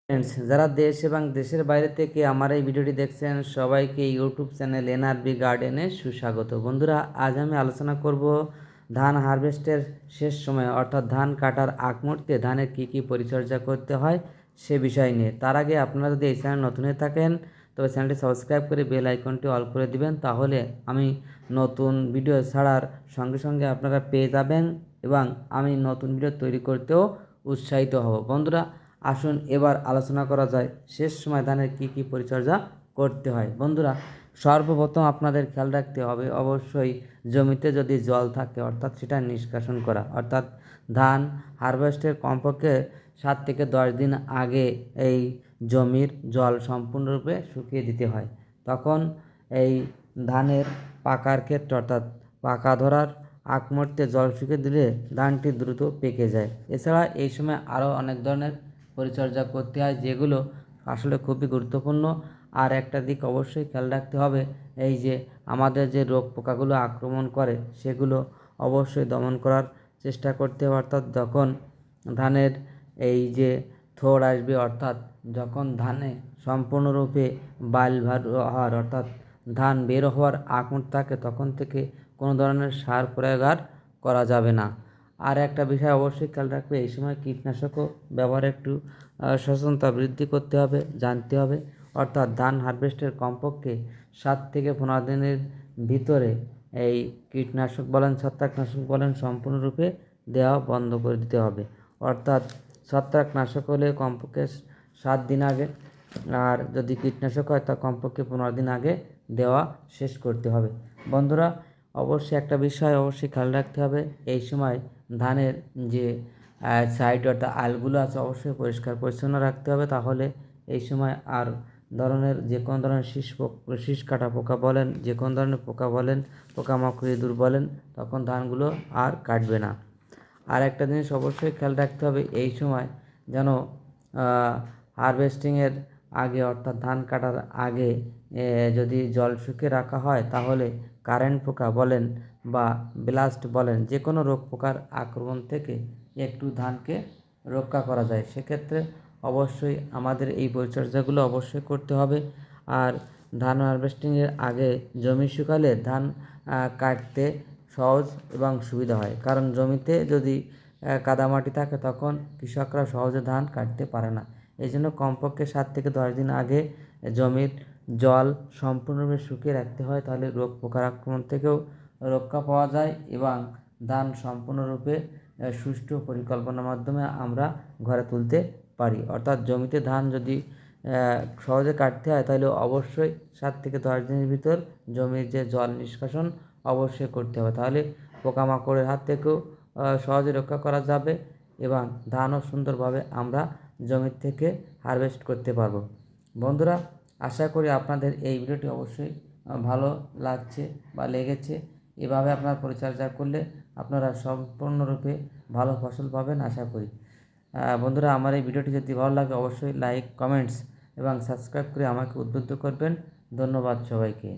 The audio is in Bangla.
ফ্রেন্ডস, যারা দেশ এবং দেশের বাইরে থেকে আমার এই ভিডিওটি দেখছেন সবাইকে ইউটিউব চ্যানেল এনআরবি গার্ডেনে সুস্বাগত। বন্ধুরা, আজ আমি আলোচনা করব ধান হারভেস্টের শেষ সময় অর্থাৎ ধান কাটার আগ মুহূর্তে ধানের কী কী পরিচর্যা করতে হয় সে বিষয় নিয়ে। তার আগে আপনারা যদি এই চ্যানেল নতুন হয়ে থাকেন তবে চ্যানেলটি সাবস্ক্রাইব করে বেল আইকনটি অল করে দিবেন, তাহলে আমি নতুন ভিডিও ছাড়ার সঙ্গে সঙ্গে আপনারা পেয়ে যাবেন এবং আমি নতুন ভিডিও তৈরি করতেও উৎসাহিত হব। বন্ধুরা, আসুন এবার আলোচনা করা যায় শেষ সময় ধানের কী কী পরিচর্যা করতে হয়। বন্ধুরা, সর্বপ্রথম আপনাদের খেয়াল রাখতে হবে অবশ্যই জমিতে যদি জল থাকে অর্থাৎ সেটা নিষ্কাশন করা, অর্থাৎ ধান হারভেস্টের কমপক্ষে 7 থেকে 10 দিন আগে এই জমির জল সম্পূর্ণরূপে শুকিয়ে দিতে হয়। তখন এই ধানের পাকার ক্ষেত্রে অর্থাৎ পাকা ধরার আগ মুহূর্তে জল শুকিয়ে দিলে ধানটি দ্রুত পেকে যায়। এছাড়া এই সময় আরও অনেক ধরনের পরিচর্যা করতে হয় যেগুলো আসলে খুবই গুরুত্বপূর্ণ। আর একটা দিক অবশ্যই খেয়াল রাখতে হবে, এই যে আমাদের যে রোগ পোকাগুলো আক্রমণ করে সেগুলো অবশ্যই দমন করার চেষ্টা করতে হবে। অর্থাৎ যখন ধানের এই যে থোড় আসবে অর্থাৎ যখন ধানে সম্পূর্ণরূপে বাইল ভার হওয়ার অর্থাৎ ধান বের হওয়ার আগ মুহূর্ত থাকে তখন থেকে কোনো ধরনের সার প্রয়োগ আর করা যাবে না। আর একটা বিষয় অবশ্যই খেয়াল রাখবে, এই সময় কীটনাশকও ব্যবহারে একটু সচেতনতা বৃদ্ধি করতে হবে, জানতে হবে। অর্থাৎ ধান হারভেস্টের কমপক্ষে 7 থেকে 15 দিনের ভিতরে এই কীটনাশক বলেন ছত্রাকনাশক বলেন সম্পূর্ণরূপে দেওয়া বন্ধ করে দিতে হবে। অর্থাৎ ছত্রাকনাশক হলে কমপক্ষে 7 দিন আগে, আর যদি কীটনাশক হয় তা কমপক্ষে 15 দিন আগে দেওয়া শেষ করতে হবে। বন্ধুরা, অবশ্যই একটা বিষয় অবশ্যই খেয়াল রাখতে হবে, এই সময় ধানের যে সাইড অর্থাৎ আলগুলো আছে অবশ্যই পরিষ্কার পরিচ্ছন্ন রাখতে হবে, তাহলে এই সময় আর ধরনের যে কোনো ধরনের শীষ কাটা পোকা বলেন, যে কোনো ধরনের পোকা বলেন, পোকামাকড় ইঁদুর বলেন, তখন ধানগুলো আর কাটবে না। আর একটা জিনিস অবশ্যই খেয়াল রাখতে হবে, এই সময় যেন হারভেস্টিংয়ের আগে অর্থাৎ ধান কাটার আগে যদি জল শুকিয়ে রাখা হয় তাহলে কারেন্ট পোকা বলেন বা ব্লাস্ট বলেন যে কোনো রোগ পোকার আক্রমণ থেকে একটু ধানকে রক্ষা করা যায়। সেক্ষেত্রে অবশ্যই আমাদের এই পরিচর্যাগুলো অবশ্যই করতে হবে। আর ধান হারভেস্টিংয়ের আগে জমি শুকালে ধান কাটতে সহজ এবং সুবিধা হয়, কারণ জমিতে যদি কাদামাটি থাকে তখন কৃষকরা সহজে ধান কাটতে পারে না। এই জন্য কমপক্ষে 7 থেকে 10 দিন আগে জমির জল সম্পূর্ণরূপে শুকিয়ে রাখতে হয়, তাহলে রোগ পোকার আক্রমণ থেকেও রক্ষা পাওয়া যায় এবং ধান সম্পূর্ণরূপে সুষ্ঠু পরিকল্পনার মাধ্যমে আমরা ঘরে তুলতে পারি। অর্থাৎ জমিতে ধান যদি সহজে কাটতে হয় তাহলে অবশ্যই 7 থেকে 10 দিনের ভিতর জমির যে জল নিষ্কাশন অবশ্যই করতে হবে, তাহলে পোকামাকড়ের হাত থেকেও সহজে রক্ষা করা যাবে এবং ধানও সুন্দরভাবে আমরা জমির থেকে হারভেস্ট করতে পারবো। বন্ধুরা, আশা করি আপনাদের এই ভিডিওটি অবশ্যই ভালো লাগছে বা লেগেছে। এভাবে আপনারা পরিচর্যা করলে আপনারা সম্পূর্ণরূপে ভালো ফসল পাবেন আশা করি। বন্ধুরা, আমার এই ভিডিওটি যদি ভালো লাগে অবশ্যই লাইক, কমেন্টস এবং সাবস্ক্রাইব করে আমাকে উদ্বুদ্ধ করবেন। ধন্যবাদ সবাইকে।